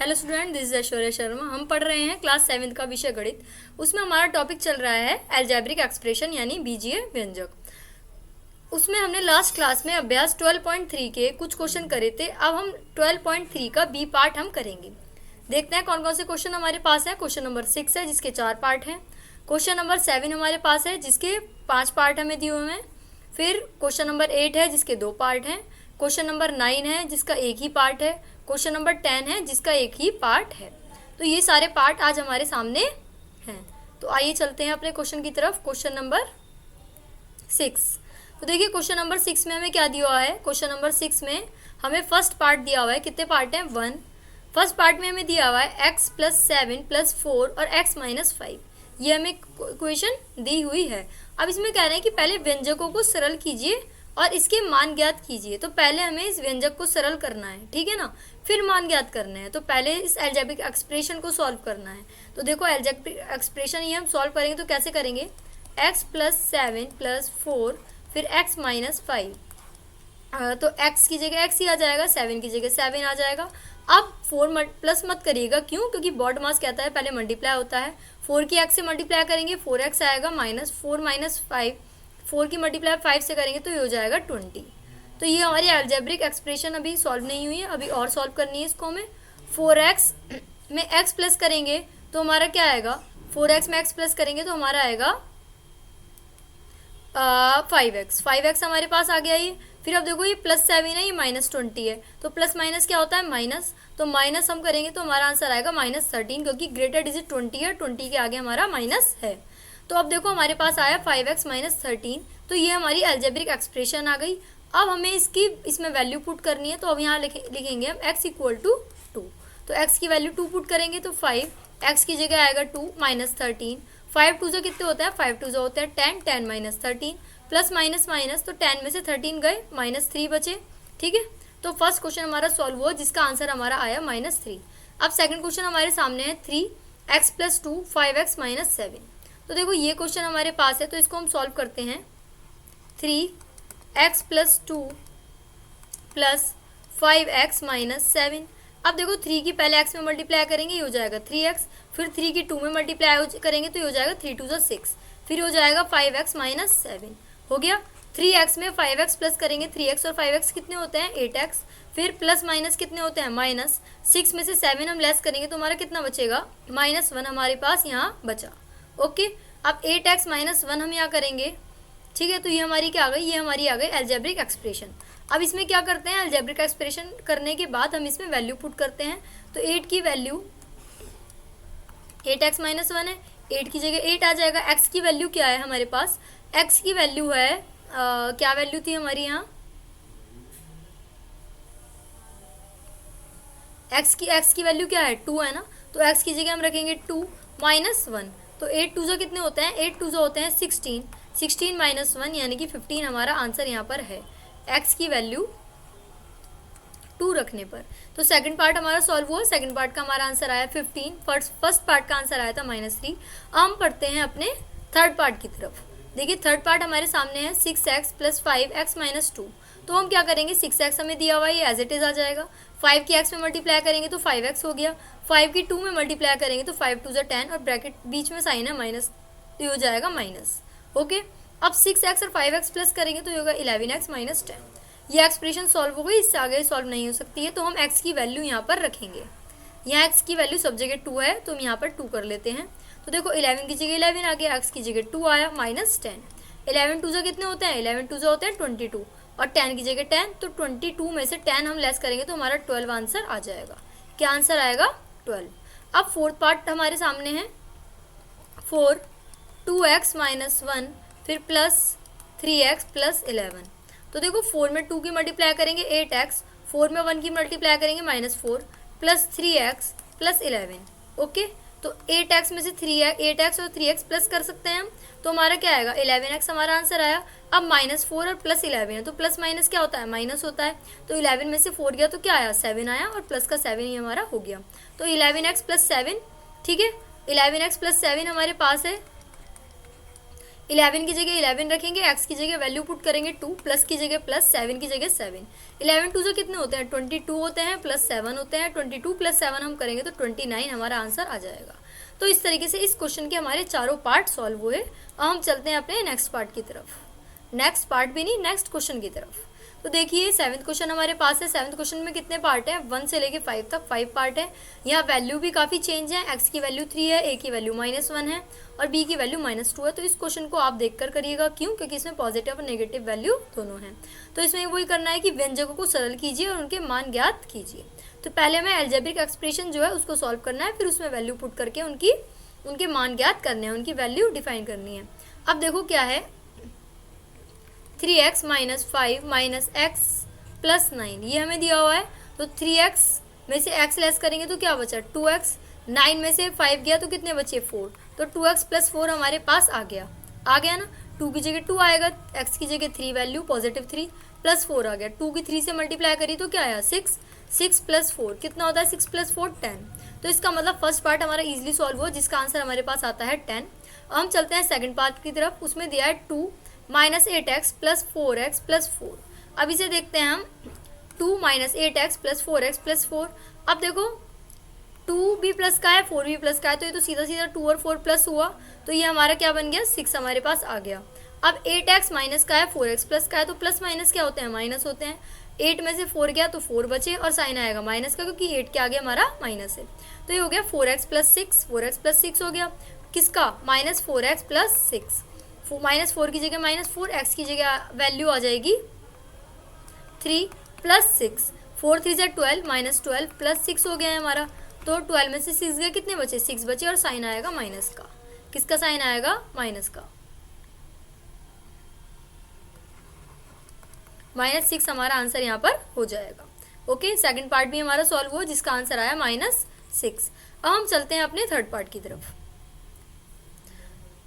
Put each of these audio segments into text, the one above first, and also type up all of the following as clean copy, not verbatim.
Hello student, this is Aishwarya Sharma. हम पढ़ रहे हैं क्लास 7 का विषय गणित। उसमें हमारा टॉपिक चल रहा है अलजेब्रिक एक्सप्रेशन यानी बीजीय व्यंजक। उसमें हमने लास्ट क्लास में अभ्यास 12.3 के कुछ क्वेश्चन करे थे। अब हम 12.3 का बी पार्ट हम करेंगे। देखते हैं कौन कौन से क्वेश्चन हमारे पास है। क्वेश्चन नंबर 6 है जिसके 4 पार्ट हैं। क्वेश्चन नंबर 7 हमारे पास है जिसके 5 पार्ट हमें दिए हुए हैं। फिर क्वेश्चन नंबर 8 है जिसके 2 पार्ट हैं। क्वेश्चन नंबर 9 है जिसका एक ही पार्ट है। क्वेश्चन नंबर 10 है जिसका एक ही पार्ट है। तो ये सारे पार्ट आज हमारे सामने हैं। तो आइए चलते हैं अपने क्वेश्चन की तरफ। Question number 6। तो देखिए क्वेश्चन नंबर 6 में हमें क्या दिया हुआ है। क्वेश्चन नंबर 6 में हमें फर्स्ट पार्ट दिया हुआ है। कितने पार्ट हैं? 1। फर्स्ट पार्ट में हमें दिया हुआ है x + 7 + 4 और x - 5। ये हमें इक्वेशन दी हुई है। अब इसमें कह रहे हैं कि पहले व्यंजकों को सरल कीजिए और इसके मान ज्ञात कीजिए। तो पहले हमें इस व्यंजक को सरल करना है, ठीक है ना, फिर मान ज्ञात करने हैं। तो पहले इस अलजेब्रिक एक्सप्रेशन को सॉल्व करना है। तो देखो अलजेब्रिक एक्सप्रेशन ये हम सॉल्व करेंगे तो कैसे करेंगे? x + 7 + 4 फिर x - 5। तो x की जगह x ही आ जाएगा, 7 की जगह 7 आ जाएगा। अब 4 प्लस मत करिएगा, क्यों? क्योंकि बॉड मास कहता है पहले मल्टीप्लाई होता है। 4 की x से मल्टीप्लाई करेंगे 4x आएगा, -4 - 5। 4 की मल्टीप्लाई 5 से करेंगे तो ये हो जाएगा 20। तो ये हमारी अलजेब्रिक एक्सप्रेशन अभी सॉल्व नहीं हुई है, अभी और सॉल्व करनी है इसको हमें। 4x में x प्लस करेंगे तो हमारा क्या आएगा? 4x में x प्लस करेंगे तो हमारा आएगा 5x हमारे पास आ गया ये। फिर अब देखो ये +7 है, ये -20 है। तो प्लस माइनस क्या होता है? माइनस। तो माइनस हम करेंगे तो हमारा आंसर आएगा -13, क्योंकि ग्रेटर डिजिट 20 है, 20 के आगे हमारा माइनस है। तो अब देखो हमारे पास आया 5x - 13। तो ये हमारी अलजेब्रिक एक्सप्रेशन आ गई। अब हमें इसमें वैल्यू पुट करनी है। तो अब यहाँ लिखेंगे हम x = 2। तो x की वैल्यू 2 पुट करेंगे तो 5, x की जगह आएगा 2 -13। 5 2 से कितने होता है? 5 2 से होता है 10, 10 - 13 प्लस माइनस माइनस, तो 10 में से 13 गए, -3 बचे, ठीक है। तो फर्स्ट क्वेश्चन हमारा सॉल्व हुआ जिसका आंसर हमारा आया -3। अब सेकंड क्वेश्चन हमारे सामने है 3x + 2 5x - 7। तो देखो ये क्वेश्चन हमारे पास है तो इसको हम सॉल्व करते हैं। 3x + 2 + 5x - 7। अब देखो 3 की पहले x में मल्टीप्लाई करेंगे, ये हो जाएगा 3x। फिर 3 की 2 में मल्टीप्लाई करेंगे तो ये हो जाएगा 3 2 = 6। फिर हो जाएगा 5x - 7 हो गया। 3x में 5x प्लस करेंगे, 3x और 5x कितने होते हैं? 8x। फिर प्लस माइनस कितने होते हैं? माइनस। 6 में से 7 हम लेस करेंगे तो हमारा कितना बचेगा? -1 हमारे पास यहाँ बचा। ओके, अब 8x - 1 हम यहाँ करेंगे, ठीक है। तो ये हमारी क्या आ गई? ये हमारी आ गई अलजेब्रिक एक्सप्रेशन। अब इसमें क्या करते हैं? अलजेब्रिक एक्सप्रेशन करने के बाद हम इसमें वैल्यू पुट करते हैं। तो 8 की वैल्यू 8x - 1 है, 8 की जगह 8 आ जाएगा। x की वैल्यू क्या है हमारे पास? x की वैल्यू है क्या वैल्यू थी हमारी यहाँ? x की वैल्यू क्या है? 2 है ना। तो x की जगह हम रखेंगे 2 - 1। तो 8 2 कितने होते हैं? 8 2 होते हैं 16। 16 - 1 यानी कि 15 हमारा आंसर यहाँ पर है x की वैल्यू 2 रखने पर। तो सेकंड पार्ट हमारा सॉल्व हुआ। सेकंड पार्ट का हमारा आंसर आया 15। फर्स्ट पार्ट का आंसर आया था -3। हम पढ़ते हैं अपने थर्ड पार्ट की तरफ। देखिए थर्ड पार्ट हमारे सामने है 6x + 5x - 2। तो हम क्या करेंगे? 6x हमें दिया हुआ है, ये एज इट इज आ जाएगा। 5 की x में मल्टीप्लाई करेंगे तो 5x हो गया। 5 की 2 में मल्टीप्लाई करेंगे तो 5 2 = 10 और ब्रैकेट बीच में साइन है माइनस, तो ये हो जाएगा माइनस। ओके, अब 6x और 5x प्लस करेंगे तो ये होगा 11x - 10। ये एक्सप्रेशन सॉल्व हो गई, इससे आगे सॉल्व नहीं हो सकती है। तो हम x की वैल्यू यहाँ पर रखेंगे। यहाँ x की वैल्यू सब जगह 2 है तो हम यहाँ पर 2 कर लेते हैं। तो देखो 11 की जगह 11 आ गया, x की जगह 2 आया, -10। 11 2 कितने होते हैं? 11 2 होते हैं 22 और 10 की जगह 10। तो 22 में से 10 हम लेस करेंगे तो हमारा 12 आंसर आ जाएगा। क्या आंसर आएगा? 12। अब फोर्थ पार्ट हमारे सामने है 4 2x - 1 फिर प्लस 3x + 11। तो देखो 4 में 2 की मल्टीप्लाई करेंगे 8x, 4 में 1 की मल्टीप्लाई करेंगे -4 प्लस 3x + 11। ओके, तो 8x में से 8x और 3x प्लस कर सकते हैं हम। तो हमारा क्या आएगा? 11x हमारा आंसर आया। अब -4 और +11 है तो प्लस माइनस क्या होता है? माइनस होता है। तो 11 में से 4 गया तो क्या आया? 7 आया और प्लस का 7 ही हमारा हो गया। तो 11x + 7, ठीक है। 11x + 7 हमारे पास है 11 की जगह 11 रखेंगे, x की जगह वैल्यू पुट करेंगे 2, प्लस की जगह प्लस, 7 की जगह 7। 11 टू जो कितने होते हैं 22 होते हैं, प्लस 7 होते हैं, 22 प्लस 7 हम करेंगे तो 29 हमारा आंसर आ जाएगा। तो इस तरीके से इस क्वेश्चन के हमारे चारों पार्ट सॉल्व हुए। अब हम चलते हैं अपने नेक्स्ट पार्ट की तरफ, नेक्स्ट पार्ट भी नहीं, नेक्स्ट क्वेश्चन की तरफ। तो देखिए 7th क्वेश्चन हमारे पास है। 7th क्वेश्चन में कितने पार्ट हैं, 1 से लेके 5 तक 5 पार्ट है। यहाँ वैल्यू भी काफ़ी चेंज है, x की वैल्यू 3 है, a की वैल्यू -1 है और b की वैल्यू -2 है। तो इस क्वेश्चन को आप देखकर करिएगा, क्यों, क्योंकि इसमें पॉजिटिव और नेगेटिव वैल्यू दोनों हैं। तो इसमें वही करना है कि व्यंजकों को सरल कीजिए और उनके मान ज्ञात कीजिए। तो पहले हमें अलजेब्रिक एक्सप्रेशन जो है उसको सॉल्व करना है, फिर उसमें वैल्यू पुट करके उनके मान ज्ञात करने हैं, उनकी वैल्यू डिफाइन करनी है। अब देखो क्या है, 3x - 5 - x + 9 ये हमें दिया हुआ है। तो 3x में से x लेस करेंगे तो क्या बचा 2x, 9 में से 5 गया तो कितने बचे 4, तो 2x + 4 हमारे पास आ गया ना। 2 की जगह 2 आएगा, x की जगह 3 वैल्यू पॉजिटिव 3 प्लस 4 आ गया। 2 की 3 से मल्टीप्लाई करी तो क्या आया 6, 6 + 4 कितना होता है 6 + 4 10। तो इसका मतलब फर्स्ट पार्ट हमारा इजीली सॉल्व हुआ, जिसका आंसर हमारे पास आता है 10। अब हम चलते हैं सेकंड पार्ट की तरफ। उसमें दिया है 2 - 8x + 4x + 4। अब इसे देखते हैं हम, 2 - 8x + 4x + 4। अब देखो 2 भी प्लस का है, 4 भी प्लस का है, तो ये तो सीधा सीधा 2 और 4 प्लस हुआ, तो ये हमारा क्या बन गया 6 हमारे पास आ गया। अब 8x माइनस का है, 4x प्लस का है, तो प्लस माइनस क्या होते हैं माइनस होते हैं। 8 में से 4 गया तो 4 बचे और साइन आएगा माइनस का, क्योंकि 8 के आगे हमारा माइनस है। तो ये हो गया 4x + 6, 4x + 6 हो गया किसका -4x + 6। -4 की जगह -4, x की जगह वैल्यू आ जाएगी 3 + 6, 4 3 = 12, -12 + 6 हो गया है हमारा। तो 12 में से 6 गया, कितने बचे 6 बचे और साइन आएगा माइनस का। किसका साइन आएगा माइनस का, -6 हमारा आंसर यहाँ पर हो जाएगा। ओके, सेकंड पार्ट भी हमारा सॉल्व हुआ, जिसका आंसर आया -6। अब हम चलते हैं अपने थर्ड पार्ट की तरफ।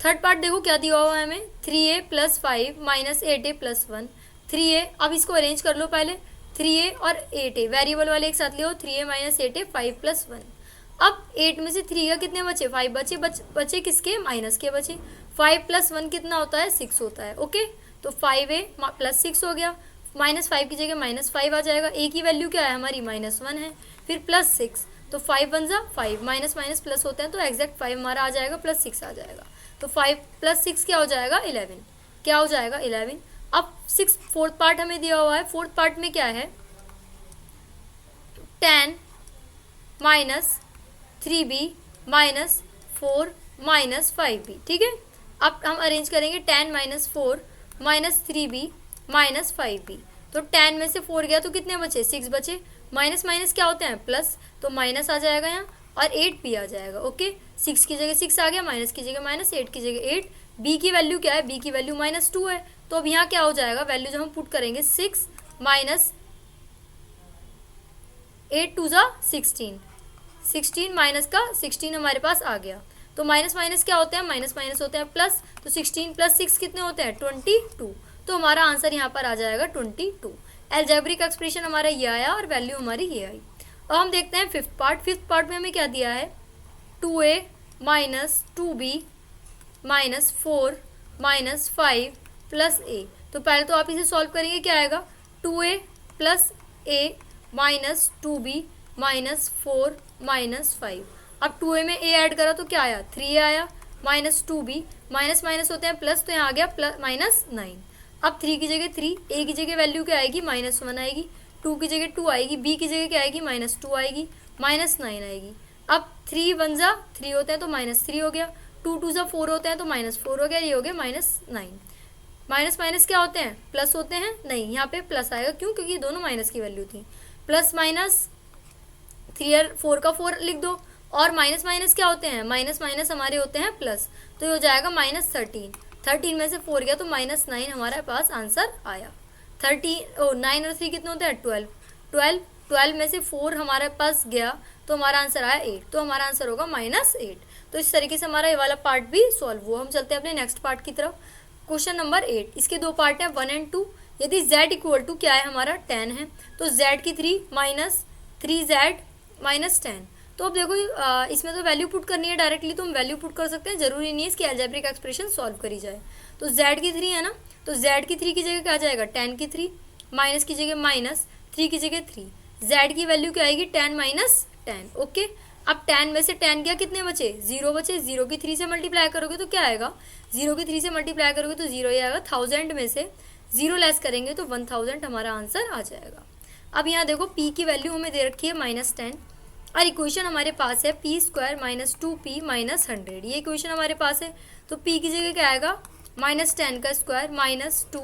थर्ड पार्ट देखो क्या दिया हुआ है हमें, 3a + 5 - 8a + 1। 3a, अब इसको अरेंज कर लो पहले, 3a और 8a वेरिएबल वाले एक साथ ले हो, 3a - 8a 5 + 1। अब 8 में से 3 का कितने बचे 5 बचे, बचे किसके माइनस के बचे। 5 + 1 कितना होता है 6 होता है। ओके, तो 5a + 6 हो गया, -5 की जगह -5 आ जाएगा। a की वैल्यू क्या है हमारी -1 है, फिर +6, तो 5 × 1 = 5, माइनस माइनस प्लस होते हैं तो एग्जैक्ट 5 हमारा आ जाएगा, +6 आ जाएगा। तो 5 + 6 क्या हो जाएगा 11, क्या हो जाएगा 11। अब 6 फोर्थ पार्ट हमें दिया हुआ है। फोर्थ पार्ट में क्या है 10 - 3b - 4 - 5b। ठीक है, अब हम अरेंज करेंगे 10 - 4 - 3b - 5b। तो 10 में से 4 गया तो कितने बचे 6 बचे, माइनस माइनस क्या होते हैं प्लस, तो माइनस आ जाएगा यहाँ और 8 भी आ जाएगा। ओके, 6 की जगह 6 आ गया, माइनस की जगह माइनस, 8 की जगह 8। बी की वैल्यू क्या है, बी की वैल्यू -2 है, तो अब यहाँ क्या हो जाएगा वैल्यू जब हम पुट करेंगे 6 - 8 2 = 16, 16 माइनस का 16 हमारे पास आ गया। तो माइनस माइनस क्या होते हैं माइनस माइनस होते हैं प्लस, तो 16 + 6 कितने होते हैं 22। तो हमारा आंसर यहाँ पर आ जाएगा 22। अलजेब्रिक एक्सप्रेशन हमारा ये आया और वैल्यू हमारी ये आई। अब हम देखते हैं फिफ्थ पार्ट। फिफ्थ पार्ट में हमें क्या दिया है 2a - 2b - 4 - 5 + a। तो पहले तो आप इसे सॉल्व करेंगे, क्या आएगा 2a + a - 2b - 4 - 5। अब 2a में a ऐड करा तो क्या आया 3a आया, -2b माइनस माइनस होते हैं प्लस, तो यहाँ आ गया -9। अब 3 की जगह 3, a की जगह वैल्यू क्या आएगी -1 आएगी, 2 की जगह 2 आएगी, b की जगह क्या आएगी -2 आएगी, -9 आएगी। अब 3 1 = 3 होते हैं तो -3 हो गया, 2 2 = 4 होते हैं तो -4 हो गया, ये हो गया -9। माइनस माइनस क्या होते हैं प्लस होते हैं, नहीं यहाँ पे प्लस आएगा, क्यों क्योंकि दोनों माइनस की वैल्यू थी। प्लस माइनस 3 और 4 का 4 लिख दो, और माइनस माइनस क्या होते हैं माइनस माइनस हमारे होते हैं प्लस, तो ये हो जाएगा -13। 13 में से 4 गया तो -9 हमारे पास आंसर आया। 9 और 3 कितने होते हैं 12 में से 4 हमारे पास गया तो हमारा आंसर आया 8, तो हमारा आंसर होगा -8। तो इस तरीके से हमारा ये वाला पार्ट भी सॉल्व हुआ। हम चलते हैं अपने नेक्स्ट पार्ट की तरफ। क्वेश्चन नंबर 8, इसके दो पार्ट हैं 1 और 2। यदि z = क्या है हमारा 10 है, तो z की 3 - 3z - 10 तो अब देखो इसमें तो वैल्यू पुट करनी है डायरेक्टली, तो हम वैल्यू पुट कर सकते हैं, जरूरी नहीं है इसकी अलजेब्रिक एक्सप्रेशन सॉल्व करी जाए। तो z की 3 है ना, तो z की 3 की जगह क्या आ जाएगा, 10 की 3, माइनस की जगह माइनस, 3 की जगह 3, z की वैल्यू क्या आएगी 10 माइनस 10। ओके, अब 10 में से 10 क्या कितने बचे, 0 बचे, 0 की 3 से मल्टीप्लाई करोगे तो क्या आएगा, 0 की 3 से मल्टीप्लाई करोगे तो 0 ही आएगा, 1000 में से 0 लेस करेंगे तो 1000 हमारा आंसर आ जाएगा। अब यहाँ देखो p की वैल्यू हमें दे रखी है -10 और इक्वेशन हमारे पास है p square minus 2p minus 100, ये इक्वेशन हमारे पास है। तो p की जगह क्या आएगा -10 का स्क्वायर माइनस 2,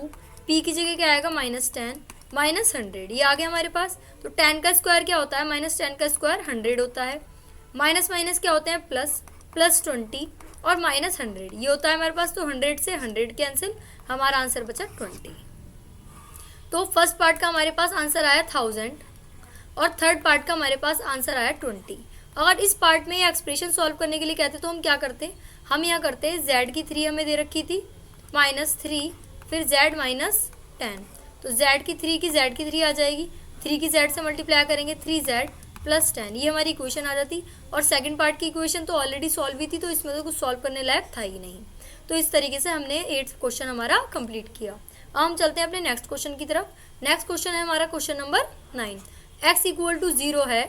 p की जगह क्या आएगा -10 माइनस 100, ये आ गया हमारे पास। तो 10 का स्क्वायर क्या होता है, -10 का स्क्वायर 100 होता है, माइनस माइनस क्या होते हैं प्लस, प्लस 20 और माइनस 100 ये होता है हमारे पास। तो 100 से 100 कैंसिल, हमारा आंसर बचा 20। तो फर्स्ट पार्ट का हमारे पास आंसर आया 1000 और थर्ड पार्ट का हमारे पास आंसर आया 20। अगर इस पार्ट में ये एक्सप्रेशन सॉल्व करने के लिए कहते तो हम क्या करते, हम यहाँ करते z की 3 हमें दे रखी थी -3, फिर z -10, तो z की 3 आ जाएगी, 3 की z से मल्टीप्लाई करेंगे 3z प्लस 10, ये हमारी इक्वेशन आ जाती। और सेकंड पार्ट की इक्वेशन तो ऑलरेडी सॉल्व हुई थी, तो इसमें तो कुछ सॉल्व करने लायक था ही नहीं। तो इस तरीके से हमने 8th क्वेश्चन हमारा कंप्लीट किया। अब हम चलते हैं अपने नेक्स्ट क्वेश्चन की तरफ। नेक्स्ट क्वेश्चन है हमारा question number 9। x equal to 0 है,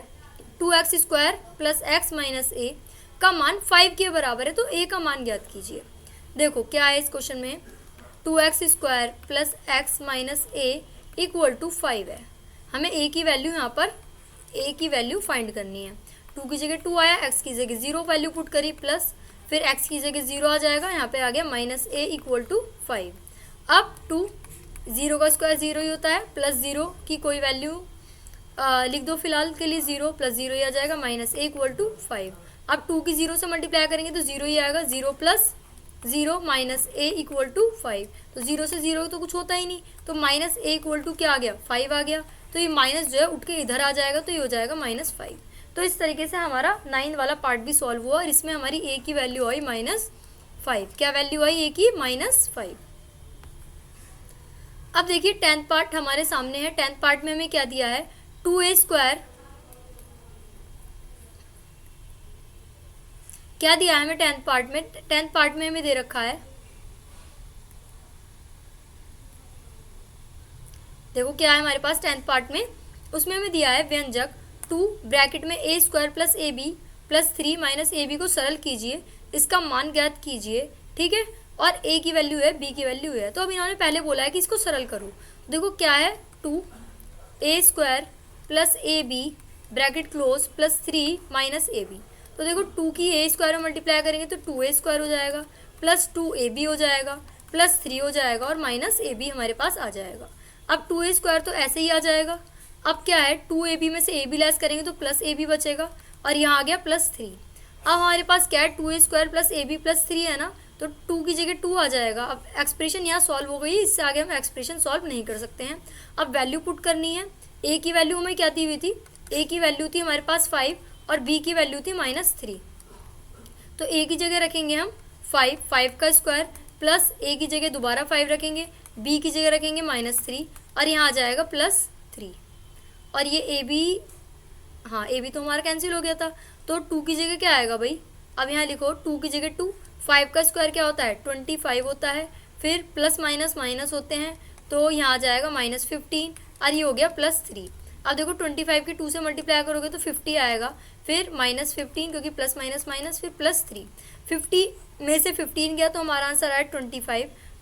2x square plus x minus a का मान 5 के बराबर है, तो a का मान ज्ञात कीजिए। देखो क्या है इस क्वेश्चन में, 2x square plus x minus a equal to 5 है, हमें a की वैल्यू यहाँ पर a की वैल्यू फाइंड करनी है। 2 की जगह 2 आया, x की जगह 0 वैल्यू पुट करी, प्लस फिर x की जगह 0 आ जाएगा, यहाँ पे आ गया माइनस ए इक्वल टू 5। अब 2, 0 का स्क्वायर 0 ही होता है, प्लस 0 की कोई वैल्यू लिख दो फिलहाल के लिए 0, प्लस 0 ही आ जाएगा, माइनस ए इक्वल टू 5। अब 2 की 0 से मल्टीप्लाई करेंगे तो 0 ही आएगा, 0 plus 0 minus a equal to 5, तो 0 से 0 तो कुछ होता ही नहीं, तो माइनस ए इक्वल टू क्या आ गया 5 आ गया, तो ये माइनस जो है उठ के इधर आ जाएगा, तो ये हो जाएगा -5। तो इस तरीके से हमारा 9 वाला पार्ट भी सॉल्व हुआ और इसमें हमारी ए की वैल्यू आई -5। क्या वैल्यू आई ए की -5। अब देखिए 10th पार्ट हमारे सामने है। 10th पार्ट में हमें क्या दिया है, 2a स्क्वायर, क्या दिया है हमें 10th पार्ट में, 10th पार्ट में हमें दे रखा है, देखो क्या है हमारे पास 10th पार्ट में, उसमें हमें दिया है व्यंजक 2 ब्रैकेट में a square plus a b plus 3 minus a b को सरल कीजिए, इसका मान ज्ञात कीजिए, ठीक है, और a की वैल्यू है, b की वैल्यू है। तो अब इन्होंने पहले बोला है कि इसको सरल करो, देखो क्या है 2a square plus a b bracket close plus 3 minus a b, तो देखो 2 की a स्क्वायर में मल्टीप्लाई करेंगे तो 2a स्क्वायर हो जाएगा, प्लस 2ab हो जाएगा, प्लस 3 हो जाएगा और माइनस ए बी हमारे पास आ जाएगा। अब 2a स्क्वायर तो ऐसे ही आ जाएगा, अब क्या है 2ab में से ab लेस करेंगे तो प्लस ab बचेगा और यहाँ आ गया +3। अब हमारे पास क्या है 2a square plus ab plus 3 है ना, तो 2 की जगह 2 आ जाएगा। अब एक्सप्रेशन यहाँ सॉल्व हो गई, इससे आगे हम एक्सप्रेशन सॉल्व नहीं कर सकते हैं। अब वैल्यू पुट करनी है, a की वैल्यू हमें क्या दी हुई थी, a की वैल्यू थी हमारे पास 5 और b की वैल्यू थी -3, तो a की जगह रखेंगे हम 5 का स्क्वायर प्लस a की जगह दोबारा 5 रखेंगे, b की जगह रखेंगे -3 और यहाँ आ जाएगा +3 और ये ए बी, हाँ ए बी तो हमारा कैंसिल हो गया था, तो 2 की जगह क्या आएगा भाई, अब यहाँ लिखो 2 की जगह 2, 5 का स्क्वायर क्या होता है 25 होता है, फिर प्लस माइनस माइनस होते हैं, तो यहाँ आ जाएगा -15 और ये हो गया +3। अब देखो 25 की 2 से मल्टीप्लाई करोगे तो 50 आएगा, फिर -15 क्योंकि प्लस माइनस माइनस, फिर +3, 50 में से 15 गया तो हमारा आंसर आया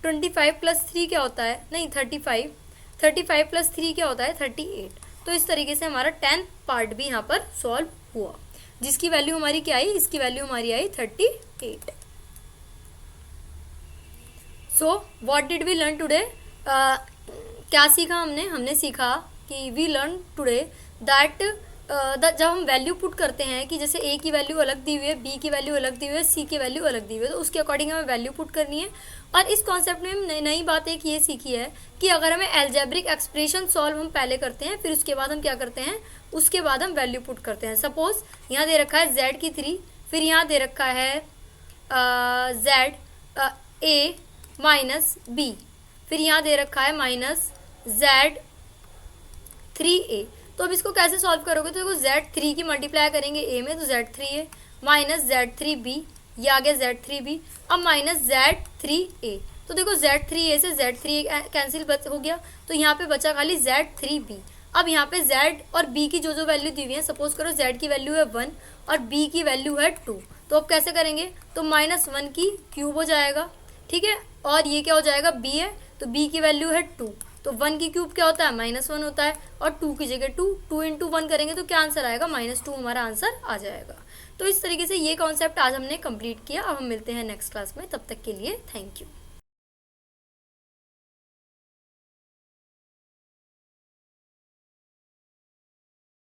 25 प्लस 3 क्या होता है, नहीं 35 प्लस 3 क्या होता है 38। तो इस तरीके से हमारा 10th पार्ट भी यहाँ पर सॉल्व हुआ, जिसकी वैल्यू हमारी क्या आई, इसकी वैल्यू हमारी आई 38। So what did we learn today, क्या सीखा हमने सीखा कि वी लर्न टुडे दैट जब हम वैल्यू पुट करते हैं कि जैसे a की वैल्यू अलग दी हुई है, b की वैल्यू अलग दी हुई है, c की वैल्यू अलग दी हुई है, तो उसके अकॉर्डिंग हमें वैल्यू पुट करनी है। और इस कॉन्सेप्ट में हम नई बात एक ये सीखी है कि अगर हमें एल्जेब्रिक एक्सप्रेशन सॉल्व हम पहले करते हैं, फिर उसके बाद हम क्या करते हैं, उसके बाद हम वैल्यू पुट करते हैं। सपोज यहाँ दे रखा है z की 3, फिर यहाँ दे रखा है z a माइनस b, फिर यहाँ दे रखा है -z 3a, तो अब इसको कैसे सॉल्व करोगे, तो देखो Z3 की मल्टीप्लाई करेंगे A में, तो Z3A माइनस Z3B, ये आ गया Z3B, अब माइनस Z3A, तो देखो Z3A से Z3A कैंसिल हो गया, तो यहाँ पे बचा खाली Z3B। अब यहाँ पे Z और B की जो वैल्यू दी हुई है, सपोज करो Z की वैल्यू है 1 और B की वैल्यू है 2, तो अब कैसे करेंगे, तो -1 की क्यूब हो जाएगा, ठीक है, और ये क्या हो जाएगा, B है, तो B की वैल्यू है 2, तो 1 की क्यूब क्या होता है, -1 होता है, और 2 की जगह 2 इंटू 1 करेंगे तो क्या आंसर आएगा, -2 हमारा आंसर आ जाएगा। तो इस तरीके से ये कॉन्सेप्ट आज हमने कंप्लीट किया। अब हम मिलते हैं नेक्स्ट क्लास में, तब तक के लिए थैंक यू।